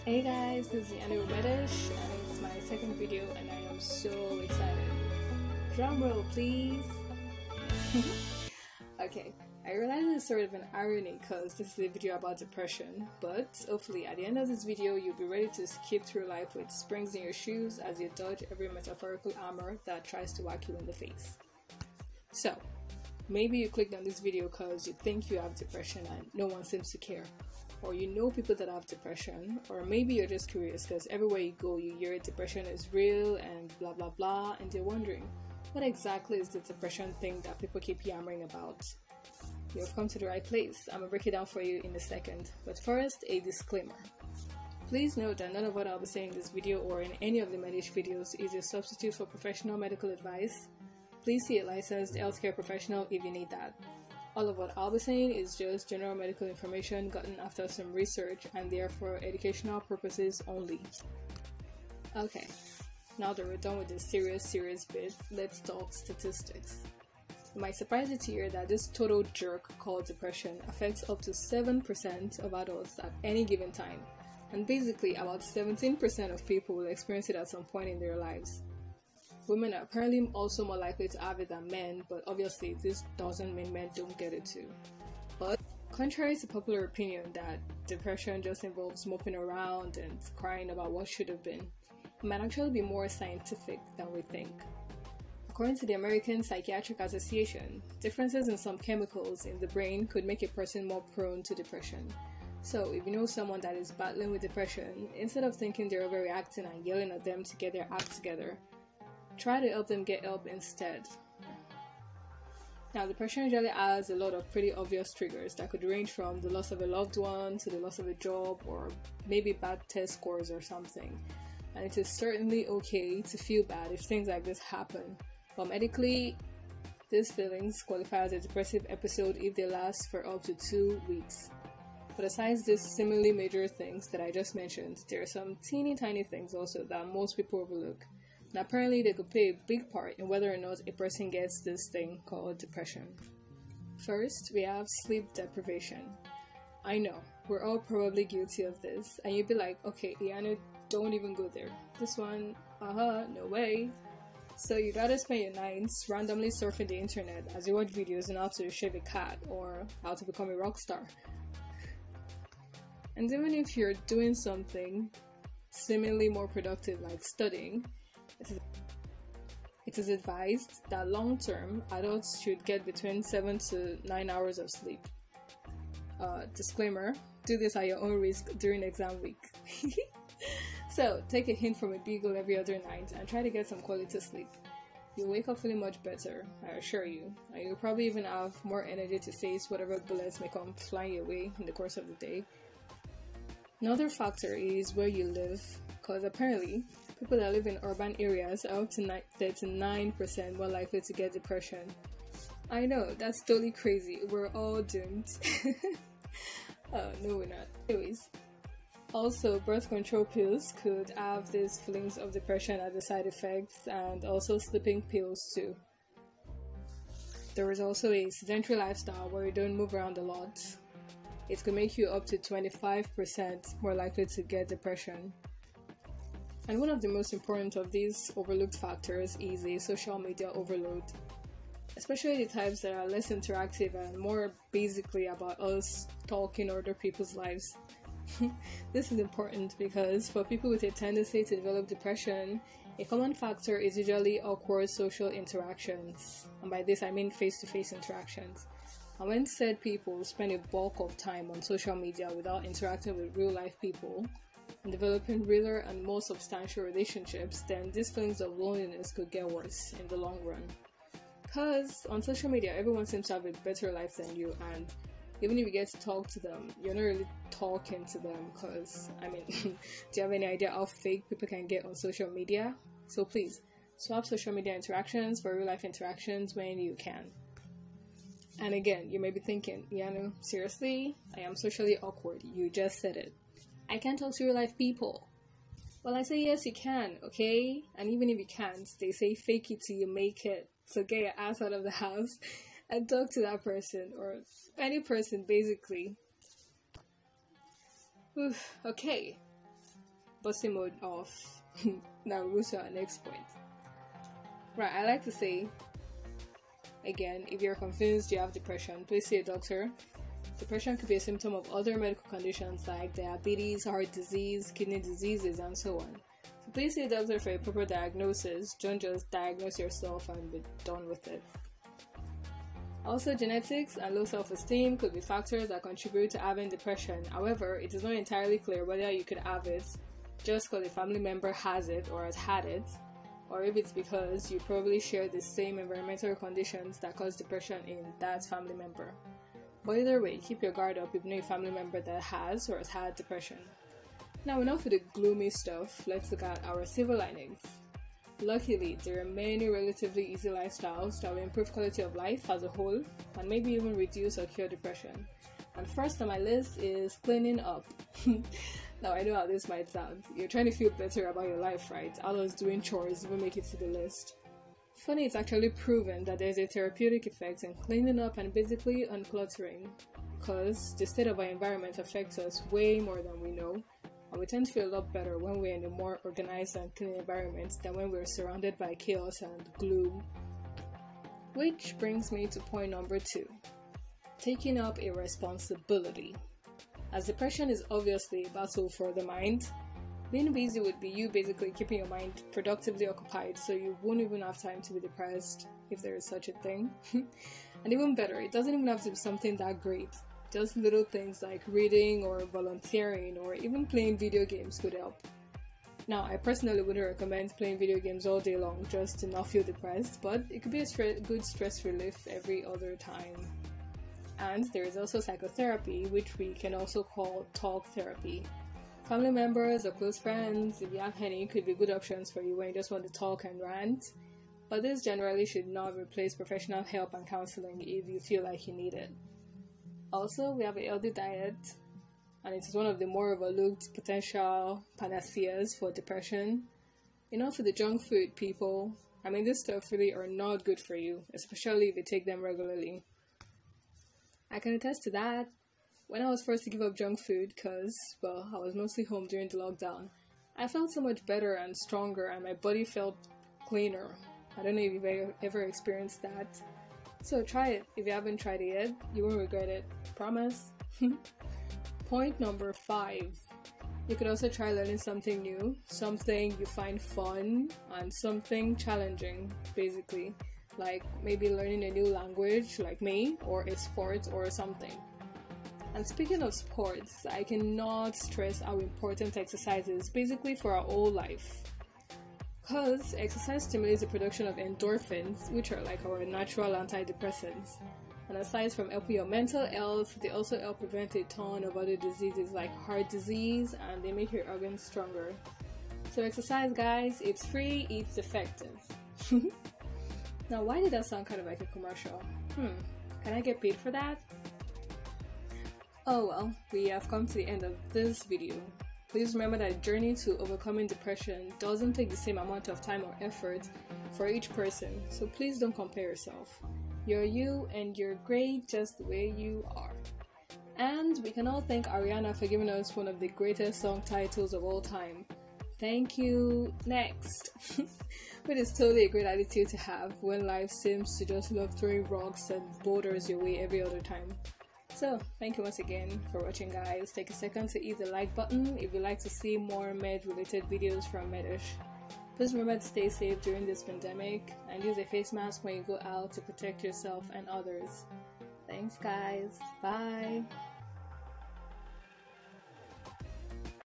Hey guys, this is Areeya and it's my second video and I am so excited. Drum roll please! Okay, I realize it's sort of an irony because this is a video about depression, but hopefully at the end of this video you'll be ready to skip through life with springs in your shoes as you dodge every metaphorical armor that tries to whack you in the face. So, maybe you clicked on this video because you think you have depression and no one seems to care. Or you know people that have depression, or maybe you're just curious because everywhere you go you hear depression is real and blah blah blah, and you're wondering what exactly is the depression thing that people keep yammering about. You've come to the right place. I'm gonna break it down for you in a second, but first a disclaimer. Please note that none of what I'll be saying in this video or in any of the Medish videos is a substitute for professional medical advice. Please see a licensed healthcare professional if you need that. All of what I'll be saying is just general medical information gotten after some research and therefore educational purposes only. Okay, now that we're done with this serious bit, let's talk statistics. It might surprise you to hear that this total jerk called depression affects up to 7% of adults at any given time, and basically about 17% of people will experience it at some point in their lives. Women are apparently also more likely to have it than men, but obviously this doesn't mean men don't get it too. But contrary to popular opinion that depression just involves moping around and crying about what should have been, it might actually be more scientific than we think. According to the American Psychiatric Association, differences in some chemicals in the brain could make a person more prone to depression. So if you know someone that is battling with depression, instead of thinking they're overreacting and yelling at them to get their act together, try to help them get help instead. Now, depression usually has a lot of pretty obvious triggers that could range from the loss of a loved one to the loss of a job or maybe bad test scores or something. And it is certainly okay to feel bad if things like this happen, but medically, these feelings qualify as a depressive episode if they last for up to 2 weeks. But aside these seemingly major things that I just mentioned, there are some teeny tiny things also that most people overlook. And apparently they could play a big part in whether or not a person gets this thing called depression. First, we have sleep deprivation. I know, we're all probably guilty of this, and you'd be like, okay, Iana, don't even go there. This one, no way. So you'd rather spend your nights randomly surfing the internet as you watch videos on how to shave a cat or how to become a rock star. And even if you're doing something seemingly more productive like studying, it is advised that long-term, adults should get between 7 to 9 hours of sleep. Disclaimer, do this at your own risk during exam week. So, take a hint from a beagle every other night and try to get some quality sleep. You'll wake up feeling much better, I assure you, and you'll probably even have more energy to face whatever bullets may come flying your way in the course of the day. Another factor is where you live, because apparently, people that live in urban areas are up to 39% more likely to get depression. I know, that's totally crazy. We're all doomed. No, we're not. Anyways, also birth control pills could have these feelings of depression as a side effect, and also sleeping pills too. There is also a sedentary lifestyle where you don't move around a lot. It could make you up to 25% more likely to get depression. And one of the most important of these overlooked factors is a social media overload, especially the types that are less interactive and more basically about us talking other people's lives. This is important because for people with a tendency to develop depression, a common factor is usually awkward social interactions, and by this I mean face-to-face interactions. And when said people spend a bulk of time on social media without interacting with real-life people, and developing realer and more substantial relationships, then these feelings of loneliness could get worse in the long run. Because on social media, everyone seems to have a better life than you, and even if you get to talk to them, you're not really talking to them because, do you have any idea how fake people can get on social media? So please, swap social media interactions for real life interactions when you can. And again, you may be thinking, Yanu, seriously? I am socially awkward. You just said it. I can't talk to real life people. Well, I say yes, you can, okay? And even if you can't, they say fake it till you make it. So get your ass out of the house and talk to that person, or any person, basically. Okay, fussy mode off. Now we move to our next point. Right, I like to say, again, if you're convinced you have depression, please see a doctor. Depression could be a symptom of other medical conditions like diabetes, heart disease, kidney diseases, and so on. So please see a doctor for a proper diagnosis. Don't just diagnose yourself and be done with it. Also, genetics and low self-esteem could be factors that contribute to having depression. However, it is not entirely clear whether you could have it just because a family member has it or has had it, or if it's because you probably share the same environmental conditions that cause depression in that family member. But either way, keep your guard up if you know a family member that has or has had depression. Now, enough with the gloomy stuff, let's look at our silver linings. Luckily, there are many relatively easy lifestyles that will improve quality of life as a whole and maybe even reduce or cure depression. And first on my list is cleaning up. Now, I know how this might sound. You're trying to feel better about your life, right? How does doing chores even make it to the list? Funny, it's actually proven that there's a therapeutic effect in cleaning up and basically uncluttering, because the state of our environment affects us way more than we know, and we tend to feel a lot better when we're in a more organized and clean environment than when we're surrounded by chaos and gloom. Which brings me to point number 2, taking up a responsibility. As depression is obviously a battle for the mind, being busy would be you basically keeping your mind productively occupied so you won't even have time to be depressed, if there is such a thing. And even better, it doesn't even have to be something that great. Just little things like reading or volunteering or even playing video games could help. Now, I personally wouldn't recommend playing video games all day long just to not feel depressed, but it could be a good stress relief every other time. And there is also psychotherapy, which we can also call talk therapy. Family members or close friends, if you have any, could be good options for you when you just want to talk and rant. But this generally should not replace professional help and counseling if you feel like you need it. Also, we have a healthy diet, and it is one of the more overlooked potential panaceas for depression. Enough with the junk food, people. I mean, this stuff really are not good for you, especially if you take them regularly. I can attest to that. When I was forced to give up junk food because, well, I was mostly home during the lockdown, I felt so much better and stronger and my body felt cleaner. I don't know if you've ever experienced that. So try it. If you haven't tried it yet, you won't regret it. Promise. Point number 5. You could also try learning something new, something you find fun, and something challenging, basically. Like maybe learning a new language, like me, or a sport or something. And speaking of sports, I cannot stress how important exercise is basically for our whole life. Because exercise stimulates the production of endorphins, which are like our natural antidepressants. And aside from helping your mental health, they also help prevent a ton of other diseases like heart disease, and they make your organs stronger. So exercise, guys, it's free, it's effective. Now, why did that sound kind of like a commercial? Can I get paid for that? Oh well, we have come to the end of this video. Please remember that journey to overcoming depression doesn't take the same amount of time or effort for each person, so please don't compare yourself. You're you and you're great just the way you are. And we can all thank Areeya for giving us one of the greatest song titles of all time. Thank you. Next. But it's totally a great attitude to have when life seems to just love throwing rocks and boulders your way every other time. So, thank you once again for watching, guys. Take a second to hit the like button if you'd like to see more med-related videos from Medish. Please remember to stay safe during this pandemic and use a face mask when you go out to protect yourself and others. Thanks, guys. Bye.